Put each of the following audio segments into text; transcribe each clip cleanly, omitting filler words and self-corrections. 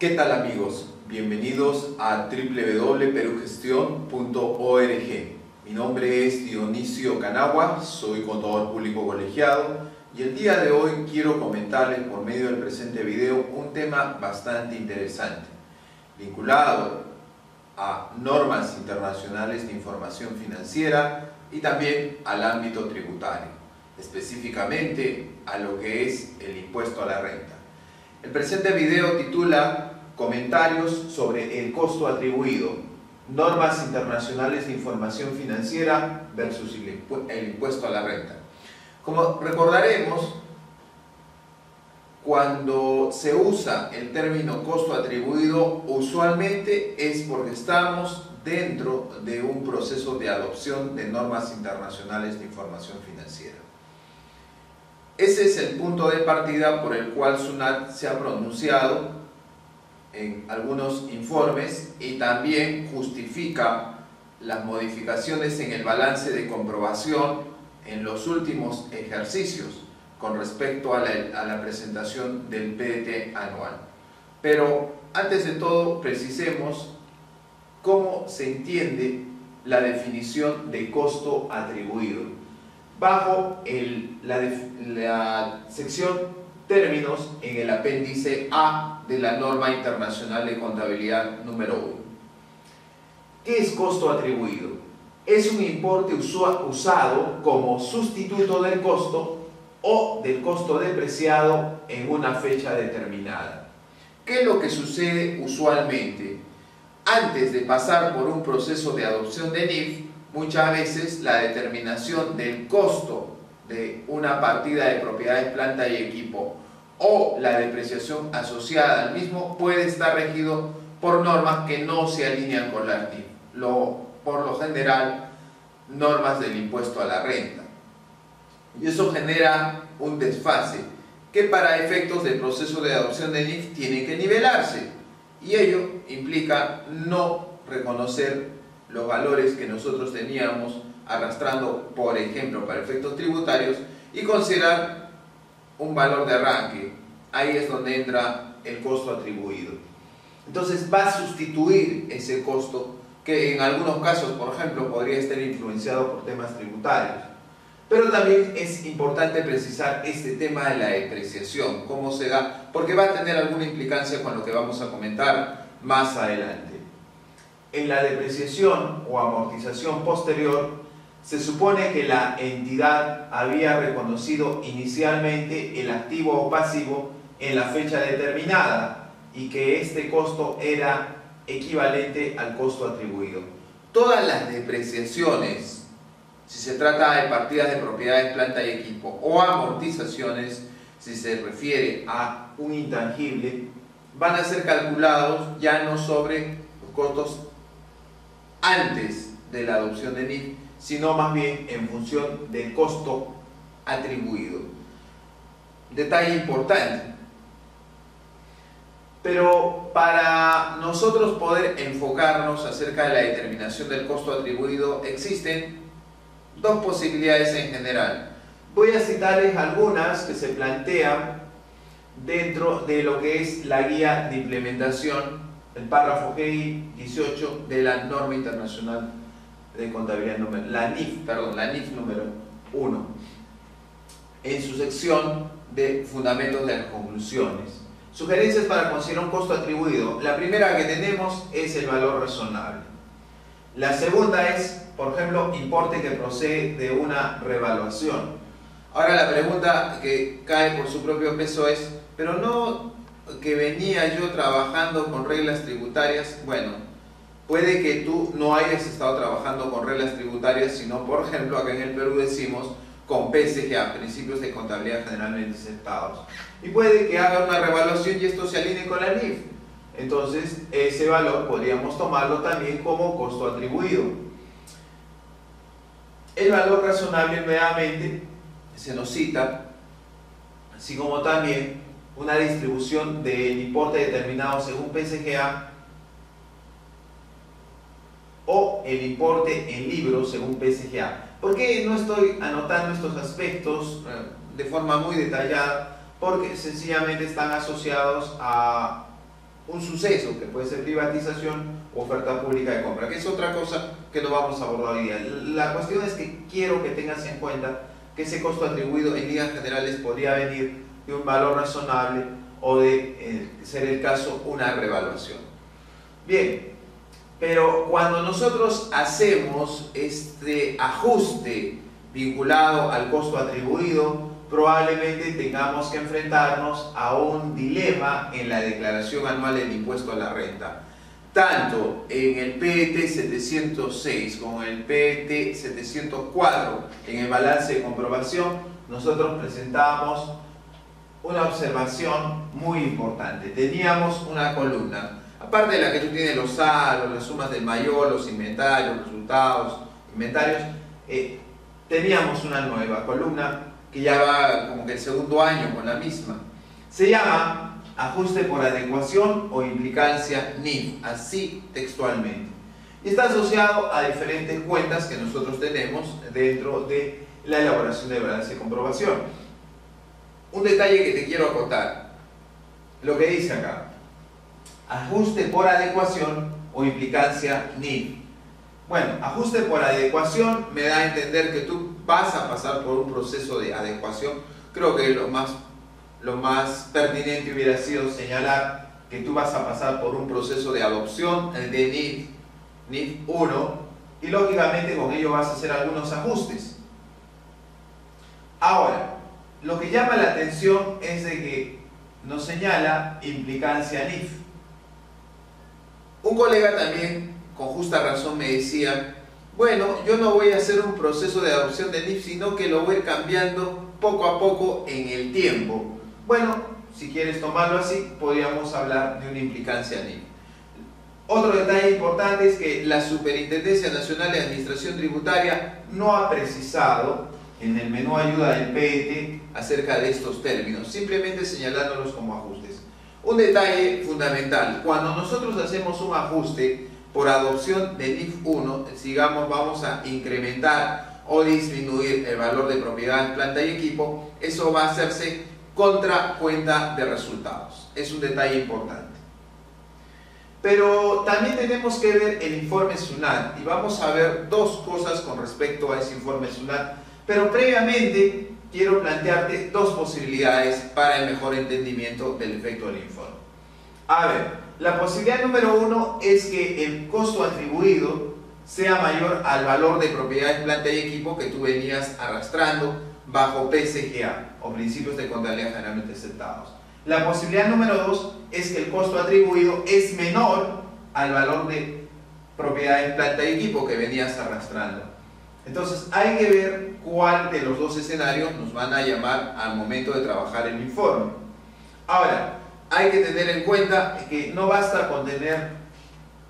¿Qué tal amigos? Bienvenidos a www.perugestion.org. Mi nombre es Dionisio Canagua, soy contador público colegiado y el día de hoy quiero comentarles por medio del presente video un tema bastante interesante, vinculado a normas internacionales de información financiera y también al ámbito tributario, específicamente a lo que es el impuesto a la renta. El presente video titula Comentarios sobre el costo atribuido, normas internacionales de información financiera versus el impuesto a la renta. Como recordaremos, cuando se usa el término costo atribuido, usualmente es porque estamos dentro de un proceso de adopción de normas internacionales de información financiera. Ese es el punto de partida por el cual SUNAT se ha pronunciado en algunos informes y también justifica las modificaciones en el balance de comprobación en los últimos ejercicios con respecto a la presentación del PDT anual. Pero antes de todo precisemos cómo se entiende la definición de costo atribuido bajo la sección términos en el apéndice A de la norma internacional de contabilidad número 1. ¿Qué es costo atribuido? Es un importe usado como sustituto del costo o del costo depreciado en una fecha determinada. ¿Qué es lo que sucede usualmente? Antes de pasar por un proceso de adopción de NIF, muchas veces la determinación del costo de una partida de propiedades, planta y equipo o la depreciación asociada al mismo puede estar regido por normas que no se alinean con la NIF, por lo general normas del impuesto a la renta. Y eso genera un desfase que para efectos del proceso de adopción de NIF tiene que nivelarse, y ello implica no reconocer los valores que nosotros teníamos arrastrando, por ejemplo, para efectos tributarios, y considerar un valor de arranque. Ahí es donde entra el costo atribuido. Entonces va a sustituir ese costo que en algunos casos, por ejemplo, podría estar influenciado por temas tributarios. Pero también es importante precisar este tema de la depreciación, cómo se da, porque va a tener alguna implicancia con lo que vamos a comentar más adelante. En la depreciación o amortización posterior, se supone que la entidad había reconocido inicialmente el activo o pasivo en la fecha determinada y que este costo era equivalente al costo atribuido. Todas las depreciaciones, si se trata de partidas de propiedades, planta y equipo, o amortizaciones, si se refiere a un intangible, van a ser calculados ya no sobre los costos antes de la adopción de NIF, sino más bien en función del costo atribuido. Detalle importante. Pero para nosotros poder enfocarnos acerca de la determinación del costo atribuido, existen dos posibilidades en general. Voy a citarles algunas que se plantean dentro de lo que es la guía de implementación, el párrafo GI 18 de la norma internacional de contabilidad la NIF número 1, en su sección de fundamentos de las conclusiones. Sugerencias para considerar un costo atribuido. La primera que tenemos es el valor razonable. La segunda es, por ejemplo, importe que procede de una revaluación. Ahora la pregunta que cae por su propio peso es, pero no que venía yo trabajando con reglas tributarias. Bueno, puede que tú no hayas estado trabajando con reglas tributarias, sino, por ejemplo, acá en el Perú decimos con PSGA, Principios de Contabilidad Generalmente Aceptados. Y puede que haga una revaluación y esto se alinee con la NIF. Entonces, ese valor podríamos tomarlo también como costo atribuido. El valor razonable nuevamente se nos cita, así como también una distribución del importe determinado según PSGA o el importe en libros según PSGA. ¿Por qué no estoy anotando estos aspectos de forma muy detallada? Porque sencillamente están asociados a un suceso, que puede ser privatización o oferta pública de compra, que es otra cosa que no vamos a abordar hoy día. La cuestión es que quiero que tengas en cuenta que ese costo atribuido en líneas generales podría venir de un valor razonable o de ser el caso una revaluación. Bien, pero cuando nosotros hacemos este ajuste vinculado al costo atribuido, probablemente tengamos que enfrentarnos a un dilema en la declaración anual del impuesto a la renta. Tanto en el PET 706 como en el PET 704, en el balance de comprobación, nosotros presentamos una observación muy importante. Teníamos una columna, aparte de la que tú tienes los saldos, las sumas del mayor, los inventarios, resultados, inventarios, teníamos una nueva columna que ya va como que el segundo año con la misma. Se llama ajuste por adecuación o implicancia NIF, así textualmente. Y está asociado a diferentes cuentas que nosotros tenemos dentro de la elaboración del balance de comprobación. Un detalle que te quiero acotar, lo que dice acá, ajuste por adecuación o implicancia NIF. Bueno, ajuste por adecuación me da a entender que tú vas a pasar por un proceso de adecuación. Creo que lo más pertinente hubiera sido señalar que tú vas a pasar por un proceso de adopción de NIF 1 y lógicamente con ello vas a hacer algunos ajustes. Ahora, lo que llama la atención es de que nos señala implicancia NIF. Un colega también con justa razón me decía, bueno, yo no voy a hacer un proceso de adopción de NIF, sino que lo voy a ir cambiando poco a poco en el tiempo. Bueno, si quieres tomarlo así, podríamos hablar de una implicancia NIF. Otro detalle importante es que la Superintendencia Nacional de Administración Tributaria no ha precisado en el menú ayuda del PET acerca de estos términos, simplemente señalándolos como ajustes. Un detalle fundamental, cuando nosotros hacemos un ajuste por adopción de NIF 1, digamos vamos a incrementar o disminuir el valor de propiedad, planta y equipo, eso va a hacerse contra cuenta de resultados. Es un detalle importante. Pero también tenemos que ver el informe SUNAT y vamos a ver dos cosas con respecto a ese informe SUNAT, pero previamente quiero plantearte dos posibilidades para el mejor entendimiento del efecto del informe. A ver, la posibilidad número uno es que el costo atribuido sea mayor al valor de propiedades, planta y equipo que tú venías arrastrando bajo PCGA o principios de contabilidad generalmente aceptados. La posibilidad número dos es que el costo atribuido es menor al valor de propiedades, planta y equipo que venías arrastrando. Entonces hay que ver cuál de los dos escenarios nos van a llamar al momento de trabajar el informe. Ahora, hay que tener en cuenta que no basta con tener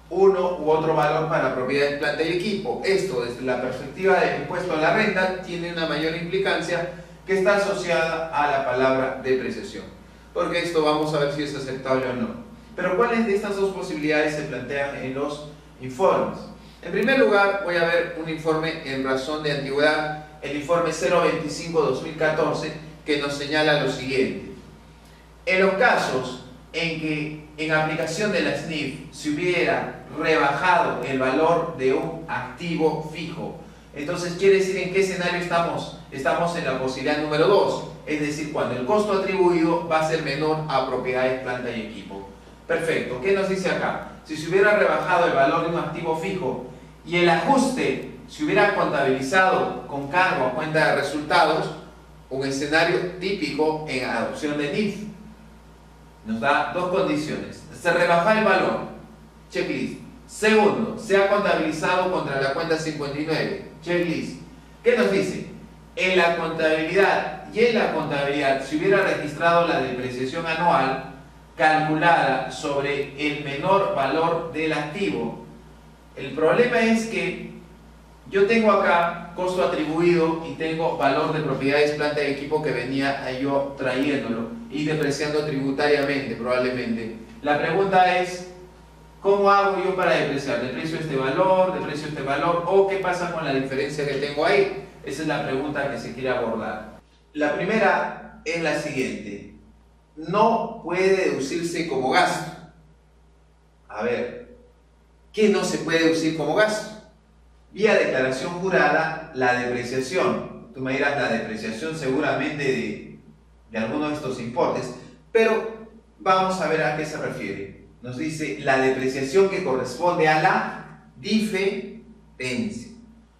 uno u otro valor para propiedades, planta y equipo. Esto, desde la perspectiva del impuesto a la renta, tiene una mayor implicancia que está asociada a la palabra depreciación. Porque esto vamos a ver si es aceptable o no. Pero ¿cuáles de estas dos posibilidades se plantean en los informes? En primer lugar, voy a ver un informe en razón de antigüedad, el informe 025-2014, que nos señala lo siguiente. En los casos en que en aplicación de la SNIF se hubiera rebajado el valor de un activo fijo, entonces quiere decir en qué escenario estamos. Estamos en la posibilidad número 2, es decir, cuando el costo atribuido va a ser menor a propiedades, planta y equipo. Perfecto, ¿qué nos dice acá? Si se hubiera rebajado el valor de un activo fijo y el ajuste se hubiera contabilizado con cargo a cuenta de resultados, un escenario típico en adopción de NIF. Nos da dos condiciones. Se rebaja el valor, checklist. Segundo, se ha contabilizado contra la cuenta 59, checklist. ¿Qué nos dice? En la contabilidad se hubiera registrado la depreciación anual calculada sobre el menor valor del activo. El problema es que yo tengo acá costo atribuido y tengo valor de propiedades, planta y equipo que venía yo trayéndolo y depreciando tributariamente probablemente. La pregunta es, ¿cómo hago yo para depreciar? ¿Deprecio este valor? ¿Deprecio este valor? ¿O qué pasa con la diferencia que tengo ahí? Esa es la pregunta que se quiere abordar. La primera es la siguiente. No puede deducirse como gasto. A ver, ¿qué no se puede deducir como gasto? Vía declaración jurada, la depreciación. Tú me dirás, la depreciación seguramente de alguno de estos importes, pero vamos a ver a qué se refiere. Nos dice la depreciación que corresponde a la diferencia.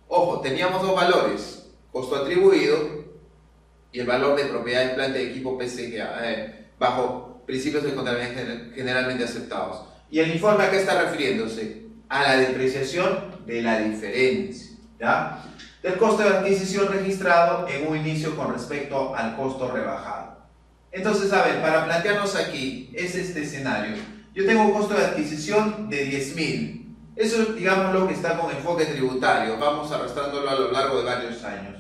Ojo, teníamos dos valores, costo atribuido y el valor de propiedad de planta y equipo PCGA, bajo principios de contabilidad generalmente aceptados. ¿Y el informe a qué está refiriéndose? A la depreciación de la diferencia, ¿ya? Del costo de adquisición registrado en un inicio con respecto al costo rebajado. Entonces, a ver, para plantearnos aquí, es este escenario. Yo tengo un costo de adquisición de 10.000. Eso, digamos, lo que está con enfoque tributario. Vamos arrastrándolo a lo largo de varios años.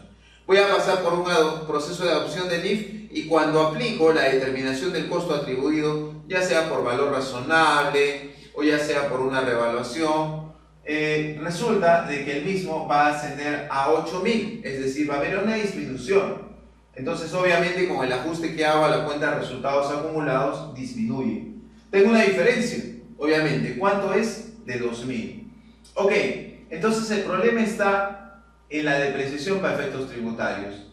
Voy a pasar por un proceso de adopción de NIF y cuando aplico la determinación del costo atribuido, ya sea por valor razonable o ya sea por una revaluación, resulta de que el mismo va a ascender a 8.000, es decir, va a haber una disminución. Entonces, obviamente, con el ajuste que hago a la cuenta de resultados acumulados, disminuye. Tengo una diferencia, obviamente. ¿Cuánto es? De 2.000. Ok, entonces el problema está en la depreciación para efectos tributarios.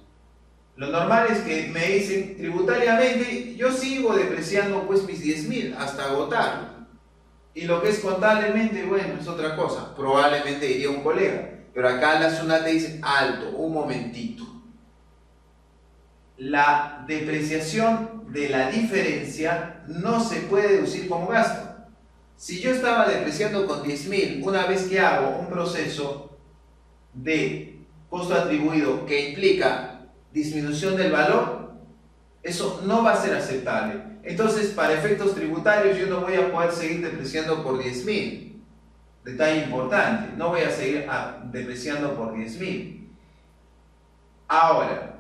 Lo normal es que me dicen, tributariamente, yo sigo depreciando pues mis 10.000 hasta agotar. Y lo que es contablemente, bueno, es otra cosa. Probablemente diría un colega. Pero acá la SUNAT te dice, alto, un momentito. La depreciación de la diferencia no se puede deducir como gasto. Si yo estaba depreciando con 10.000, una vez que hago un proceso de costo atribuido que implica disminución del valor, eso no va a ser aceptable. Entonces, para efectos tributarios, yo no voy a poder seguir depreciando por 10.000. Detalle importante, no voy a seguir depreciando por 10.000. Ahora,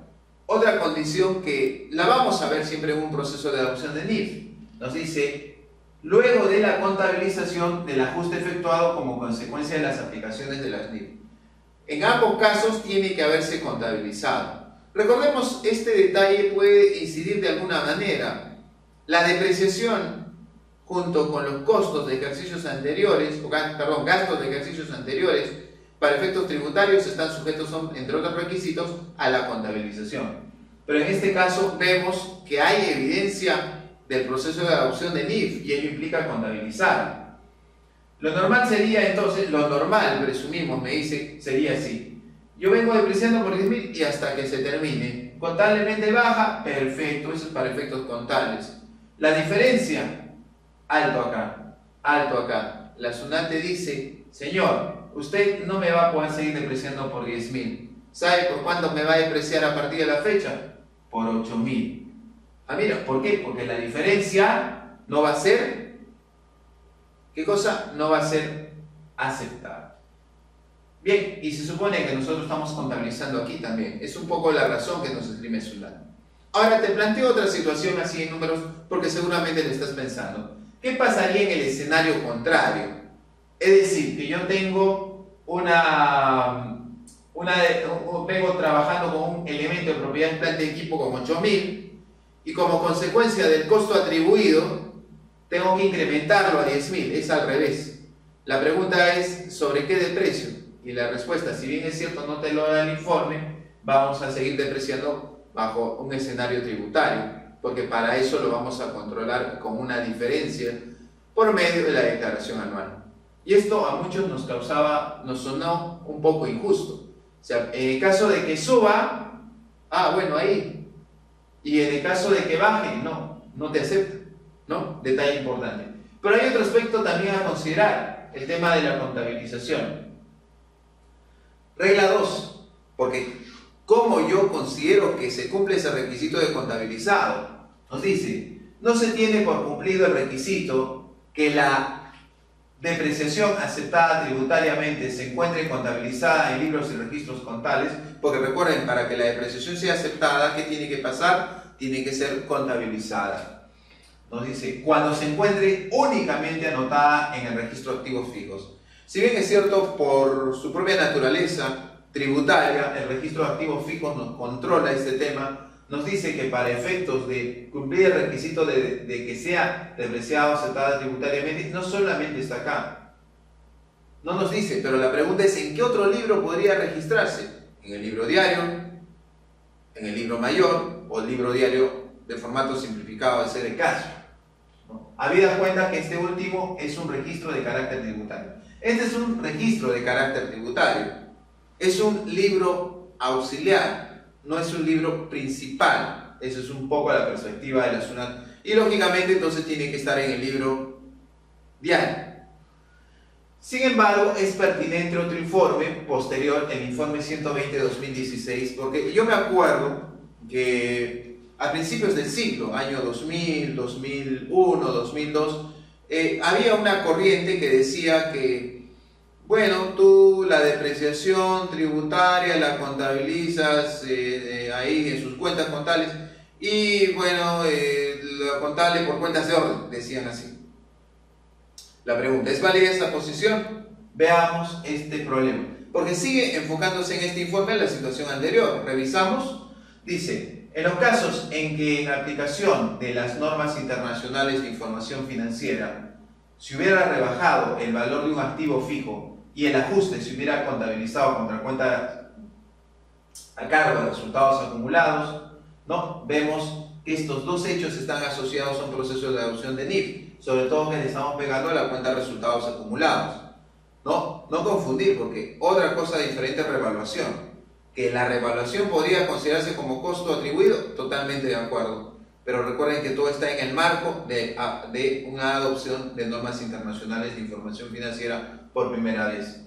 otra condición que la vamos a ver siempre en un proceso de adopción de NIF, nos dice, luego de la contabilización del ajuste efectuado como consecuencia de las aplicaciones de las NIF. En ambos casos tiene que haberse contabilizado. Recordemos, este detalle puede incidir de alguna manera. La depreciación junto con los costos de ejercicios anteriores, gastos de ejercicios anteriores, para efectos tributarios están sujetos, entre otros requisitos, a la contabilización. Pero en este caso vemos que hay evidencia del proceso de adopción de NIF y ello implica contabilizar. Lo normal sería entonces, lo normal, presumimos, me dice, sería así. Yo vengo depreciando por 10.000 y hasta que se termine. Contablemente baja, perfecto, eso es para efectos contables. La diferencia, alto acá, alto acá. La SUNAT te dice, señor, usted no me va a poder seguir depreciando por 10.000. ¿Sabe por cuánto me va a depreciar a partir de la fecha? Por 8.000. Ah, mira, ¿por qué? Porque la diferencia no va a ser, ¿qué cosa? No va a ser aceptada. Bien, y se supone que nosotros estamos contabilizando aquí también. Es un poco la razón que nos esgrime SUNAT. Ahora te planteo otra situación así en números, porque seguramente le estás pensando. ¿Qué pasaría en el escenario contrario? Es decir, que yo tengo vengo trabajando con un elemento de propiedad de planta y equipo con 8.000 y como consecuencia del costo atribuido tengo que incrementarlo a 10.000, es al revés. La pregunta es, ¿sobre qué deprecio? Y la respuesta, si bien es cierto no te lo da el informe, vamos a seguir depreciando bajo un escenario tributario, porque para eso lo vamos a controlar con una diferencia por medio de la declaración anual. Y esto a muchos nos sonó un poco injusto. O sea, en el caso de que suba, bueno, ahí. Y en el caso de que baje, no te acepta, ¿no? Detalle importante. Pero hay otro aspecto también a considerar, el tema de la contabilización. Regla 2, porque ¿cómo yo considero que se cumple ese requisito de contabilizado? Nos dice, no se tiene por cumplido el requisito que la depreciación aceptada tributariamente se encuentre contabilizada en libros y registros contables, porque recuerden, para que la depreciación sea aceptada, ¿qué tiene que pasar? Tiene que ser contabilizada. Nos dice, cuando se encuentre únicamente anotada en el registro de activos fijos. Si bien es cierto, por su propia naturaleza tributaria, el registro de activos fijos nos controla este tema, nos dice que para efectos de cumplir el requisito de que sea depreciado o aceptada tributariamente, no solamente está acá. No nos dice, pero la pregunta es ¿en qué otro libro podría registrarse? ¿En el libro diario? ¿En el libro mayor? ¿O el libro diario de formato simplificado de ser el caso? ¿No? Habida cuenta que este último es un registro de carácter tributario. Este es un registro de carácter tributario. Es un libro auxiliar, no es un libro principal. Eso es un poco la perspectiva de la SUNAT. Y lógicamente entonces tiene que estar en el libro diario. Sin embargo, es pertinente otro informe posterior, el informe 120-2016, porque yo me acuerdo que a principios del siglo, año 2000, 2001, 2002, había una corriente que decía que, bueno, tú la depreciación tributaria la contabilizas ahí en sus cuentas contables y, bueno, la contable por cuentas de orden, decían así. La pregunta, ¿es válida esta posición? Veamos este problema, porque sigue enfocándose en este informe en la situación anterior. Revisamos, dice, en los casos en que en aplicación de las normas internacionales de información financiera se hubiera rebajado el valor de un activo fijo y el ajuste se hubiera contabilizado contra cuenta a cargo de resultados acumulados, ¿no? Vemos que estos dos hechos están asociados a un proceso de adopción de NIF, sobre todo que le estamos pegando a la cuenta de resultados acumulados. No confundir, porque otra cosa diferente es revaluación. Que la revaluación podría considerarse como costo atribuido, totalmente de acuerdo. Pero recuerden que todo está en el marco de una adopción de normas internacionales de información financiera por primera vez.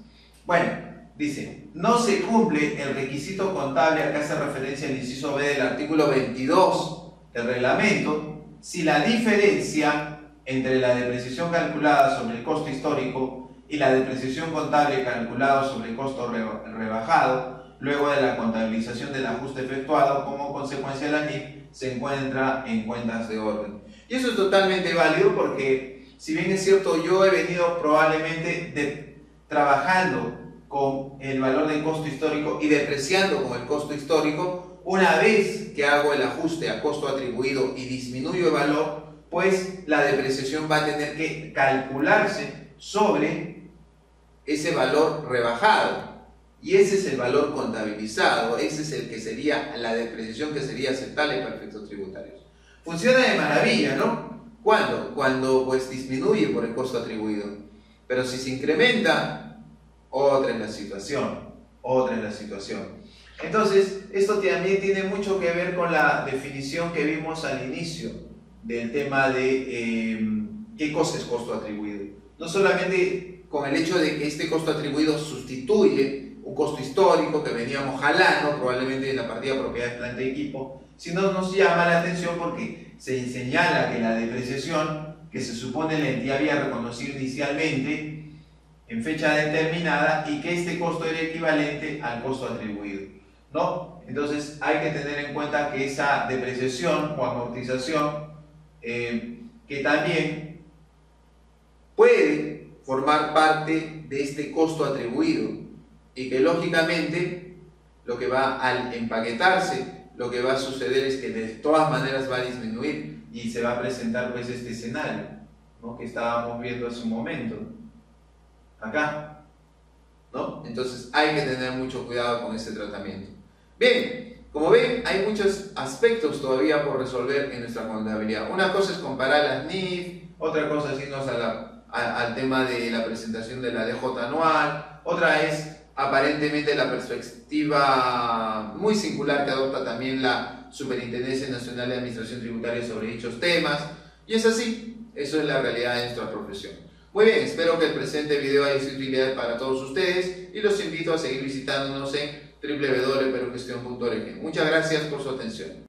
Bueno, dice, no se cumple el requisito contable, acá hace referencia al inciso B del artículo 22 del reglamento, si la diferencia entre la depreciación calculada sobre el costo histórico y la depreciación contable calculada sobre el costo rebajado, luego de la contabilización del ajuste efectuado como consecuencia de la NIF, se encuentra en cuentas de orden. Y eso es totalmente válido porque, si bien es cierto, yo he venido probablemente trabajando con el valor del costo histórico y depreciando con el costo histórico, una vez que hago el ajuste a costo atribuido y disminuyo el valor, pues la depreciación va a tener que calcularse sobre ese valor rebajado. Y ese es el valor contabilizado, ese es el que sería la depreciación que sería aceptable para efectos tributarios. Funciona de maravilla, ¿no? ¿Cuándo? Cuando pues disminuye por el costo atribuido. Pero si se incrementa, otra es la situación, otra es la situación. Entonces, esto también tiene mucho que ver con la definición que vimos al inicio del tema de qué cosa es costo atribuido. No solamente con el hecho de que este costo atribuido sustituye un costo histórico que veníamos jalando, probablemente en la partida propiedad de planta y equipo, sino nos llama la atención porque se señala que la depreciación que se supone la entidad había reconocido inicialmente en fecha determinada y que este costo era equivalente al costo atribuido, ¿no? Entonces hay que tener en cuenta que esa depreciación o amortización que también puede formar parte de este costo atribuido y que lógicamente lo que va al empaquetarse, lo que va a suceder es que de todas maneras va a disminuir y se va a presentar pues este escenario, ¿no? Que estábamos viendo hace un momento acá, ¿no? Entonces hay que tener mucho cuidado con este tratamiento. Bien, como ven, hay muchos aspectos todavía por resolver en nuestra contabilidad. Una cosa es comparar las NIF, otra cosa es irnos al tema de la presentación de la DJ anual, otra es aparentemente la perspectiva muy singular que adopta también la Superintendencia Nacional de Administración Tributaria sobre dichos temas, y es así, eso es la realidad de nuestra profesión. Muy bien, espero que el presente video haya sido de utilidad para todos ustedes y los invito a seguir visitándonos en www.perugestión.org. Muchas gracias por su atención.